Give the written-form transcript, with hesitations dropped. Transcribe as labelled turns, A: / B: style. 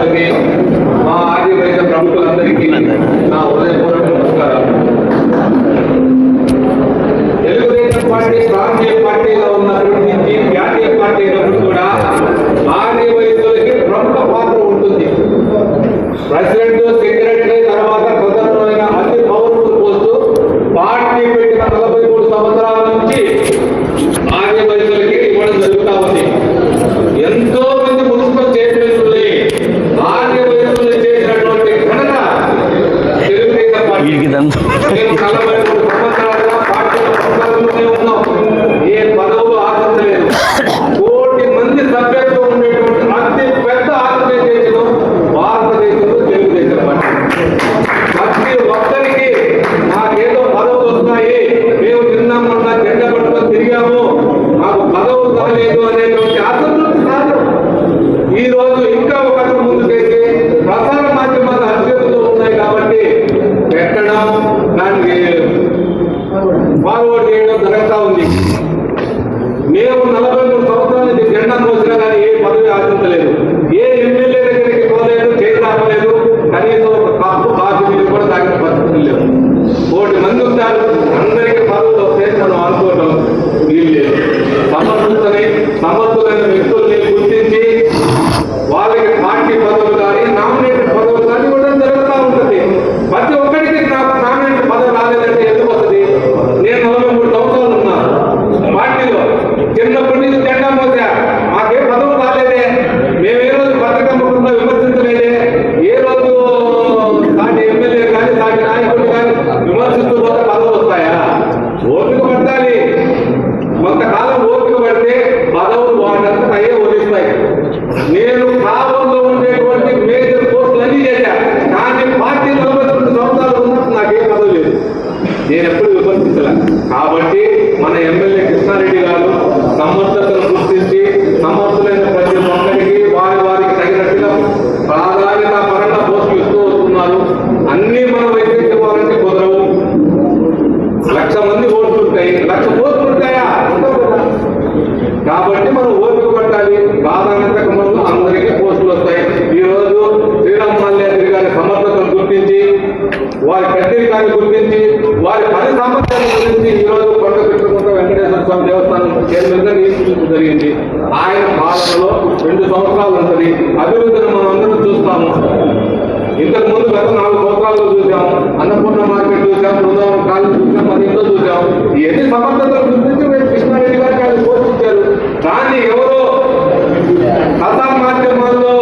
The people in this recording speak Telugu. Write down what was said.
A: అధికారులకి, మా ఆర్యవైద్య ప్రముఖులందరికీ నా హృదయపూర్వక నమస్కారాలు. తెలుగుదేశం పార్టీ ప్రాంతీయ పార్టీగా ఉన్నప్పటి నుంచి జాతీయ పార్టీ అయినప్పుడు కూడా ఆర్యవైద్యులకి ప్రముఖ పాత్ర ఉంటుంది. ప్రెసిడెంట్, సెక్రటరీ, తర్వాత ప్రధానమైన అతి పవర్ఫుల్ పోస్టు పార్టీ పెట్టిన 43 సంవత్సరాల నుంచి ఆర్యవైద్యులకి ఇవ్వడం జరుగుతూ ఉంది. ఎంతో మంది మున్సిపల్ చైర్మన్లే ఆర్యవైద్యులు చేసినటువంటి ఘనత తెలుగుదేశం పార్టీ. మేము 43 సంవత్సరాలుగా పార్టీలో కొనసాగుతూనే ఉన్నాం. ఏ పదవులు ఆశించలేదు. 1 కోటి మంది సభ్యులతో ఉండేటువంటి అతి పెద్ద ఆర్గనైజేషన్ భారతదేశంలో తెలుగుదేశం పార్టీ. ప్రతి ఒక్కరికి నాకేదో పదవులు వస్తాయి, మేము తిన్నామన్నా జెండా పట్టుకొని తిరిగాము, మాకు పదవులు కాలేదు అనేటువంటి అసంతృప్తి కాదు. ఈ రోజు ఇంకా ఒక అడుగు ముందుకైతే ప్రసార మాధ్యమాలు అత్యంతలో ఉన్నాయి కాబట్టి పెట్టడం, దానికి ఫార్వర్డ్ చేయడం జరుగుతూ ఉంది. మేము 43 సంవత్సరాల నుంచి జెండా మోసినా కానీ ఏ పదవి ఆశించలేదు. ఏ ఎమ్మెల్యే దగ్గరికి పోలేదు, చేతి రావలేదు, కనీసం ఒక కప్పు కాఫీ నీళ్ళు కూడా తాగిన పరిస్థితులు లేవు. 1 కోటి మంది ఉంటారు, అందరికీ పదవులు వస్తే మనం అనుకోవడం వీలు లేదు. సమర్థులైన వ్యక్తుల్ని గుర్తించి వాళ్ళకి పార్టీ పదవులు కానీ నామినేటెడ్ పదవులు కానీ ఇవ్వడం జరుగుతూ ఉంటుంది. ప్రతి ఒక్కరికి నాకు నామినేటెడ్ పదవి రాలేదంటే ఎందుకు వస్తుంది? నేను 43 సంవత్సరాలు ఉన్నాను పార్టీలో. చిన్నప్పటి నుంచి జెండా మోసా, మాకే పదవులు రాలేదే, మేము ఏ రోజు పత్రికా ముఖంగా విమర్శించలేదే, ఏ రోజు సాటి ఎమ్మెల్యే కానీ సాటి నాయకుడు కానీ విమర్శిస్తూ పోతే పదవులు వస్తాయా? ఓపిక పట్టాలి. కొంతకాలం ఓపిక పడితే పదవులు వాటింతా అయ్యే వదిలిస్తాయి. నేను కాలంలో ఉండేటువంటి మేజర్ పోస్టులు అన్నీ చేశా, కానీ పార్టీ 42 సంవత్సరాలు ఉన్నప్పుడు నాకే పదవి లేదు. నేను ఎప్పుడు విమర్శించలే. కాబట్టి మన ఎమ్మెల్యే కృష్ణారెడ్డి గారు సమర్థతను గుర్తించి సమర్థులైన ప్రతి ఒక్కరికి వారికి తగినట్టుగా ప్రాధాన్యత పరంగా పోస్టులు ఇస్తూ వస్తున్నారు. అన్ని మనం వైద్యం ఇవ్వాలంటే కుదరవు. 1,00,000 మంది ఓట్లు ఉంటాయి, 1,00,000 పోస్టులు ఉంటాయా? కాబట్టి మనం ఓపిక పట్టాలి. ప్రాధాన్యత క్రమంలో అందరికీ పోస్టులు వస్తాయి. ఈ రోజు శ్రీరామ్ మల్యాద్రి గారి సమర్థతను గుర్తించి, వారి పెద్దరికాన్ని గుర్తించి, వారి పని సామర్థ్యాన్ని గురించి ఈ రోజు కొండ కృష్ణకుంట వెంకటేశ్వర స్వామి దేవస్థానం చైర్మన్ గా నియమించడం జరిగింది. ఆయన పాలనలో 2 సంవత్సరాలు ఉంటుంది. అభివృద్ధిని మనం అందరం చూస్తాము. ఇంతకు ముందు గత 4 సంవత్సరాల్లో చూసాం. అన్నపూర్ణ మార్కెట్ చూసాం, బృందావనం కాలేజ్ చూసాం, 10 చూసాం. ఎన్ని సమర్థతలు గుర్తించి మేము కృష్ణారెడ్డి గారికి ఆయన పోషించారు. కానీ ఎవరో ప్రసార మాధ్యమాల్లో